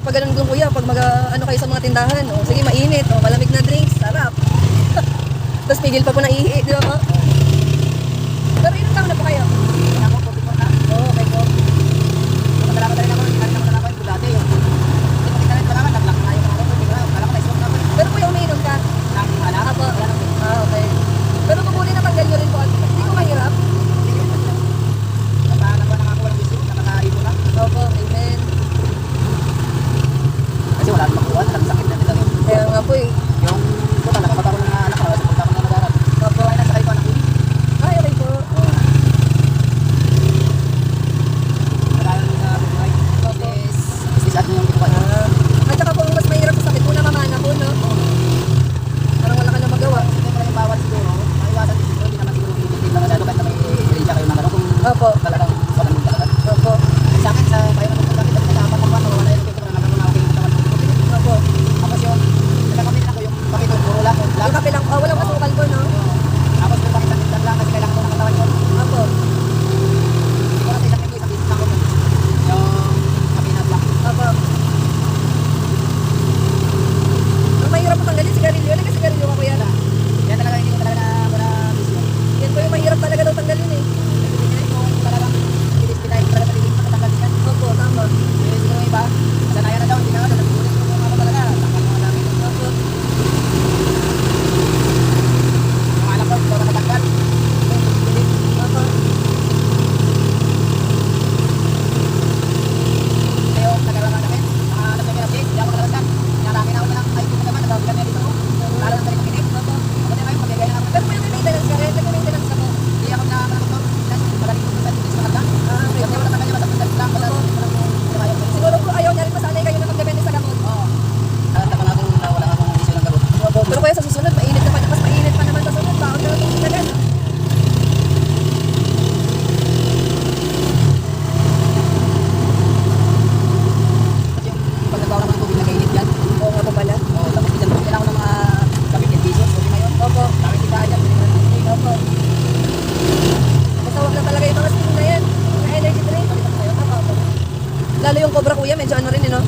pag ganun doon kuya, pag ano kayo sa mga tindahan, oh, sige mainit, oh, malamig na drinks, sarap. Tapos pigil pa po na ihi, di ba po? Pero ilang taon na po kayo? Ako, puti ko na. Oo, okay po. Madala ko ako, hindi naman ako yung dati yung. Hindi ko kita rin naglak na yung ano, hindi ko alam ko na-smoke na ako. Pero kuya, umiinom ka? Nang anak, Apo. wala nang Ah, okay. Pero mabuti na tanggal nyo rin po. Hindi ko mahirap. nagpahanap na ako ng bisyo, nakakaipon na. Opo, amen. Kasi wala nang makuha, sakit na nila yung. Kaya nga po eh. Yung total, nakapata ko ng mga anak ko, kasi punta ko na nag-aral. Opo. Kaya nasa kayo ko anak ko. Ay, okay po. Oh. Nag-aral sa buhay. Is at yung ikuha. Ah. At saka po, ang mas mahirap sa sakit po, namamana po, no? Parang wala ka na magawa. Hindi ko lang yung bawal siguro, maiwasan siguro, hindi naman siguro hindi lang masyado kahit na may area kayo na gano'n kung Opo. talagang walang mong talaga. Opo. Sa akin, sa kayo naman kung bakit sa apat ng buwan, wala yung pito na nagkaroon na okay yung katawan ko. Opo. Tapos yung, nagkakamit ako yung pakito, puro lang, Yung kape lang, oh, walang masukal po, no? tapos yung pakita lang kasi kailangan ko ng katawan ko. Opo. Hindi ko kasi isang ito, isang bisis lang ko. Yung kapinat lang. Opo. Ang mahirap po tanggalin, sigarilyo. Ano ka sigarilyo ka, kuya? Yan talaga hindi ko talaga na bisyo. Yan po yung mahirap talaga daw tanggalin eh. Kung talagang pinay talaga paligid mo, tatanggal yan. Opo, tama. Eh, siguro yung iba, sanayan na daw, hindi na nga, nagpulit ko kung ako talaga, tanggal mo namin. Opo. Yung anak ko, hindi ko nakatanggal. Opo. Kaya yung nagkaroon ng kami, mga alas na minapit, hindi ako nakalasan. Nalaki na ako ng ayun ko naman, nagawin kami dito. Lalo na tayo makinig. Opo. Ako na ngayon, magbigay na ako. Pero may maintenance ka rin, nag-maintenance ka po. Hindi ako na malakot to. Magaling ko sa dito sa maganda. Ah, okay. Kasi wala kanya, basta punta lang, basta walang Siguro po ayaw niya rin masanay kayo na magdepende sa gamot. Oo. Nakanta pa natin na wala akong isyo ng gamot. Opo. Pero kaya sa susunod, mainit na pa, mas mainit pa naman sa sunod. Bakit na itong sinagan? Kasi yung pag nagbawa naman ng tubig, nag-init yan. Oo nga po pala. Oo, tapos dyan, kailangan ko ng mga 15 pesos. Okay na yun. Opo. Dami kitaan dyan, pwede mo na tingin. Opo. Basta wag na talaga yung mga sting na yan. Mga energy drink. Opo. Lalo yung Cobra kuya, medyo ano rin, no?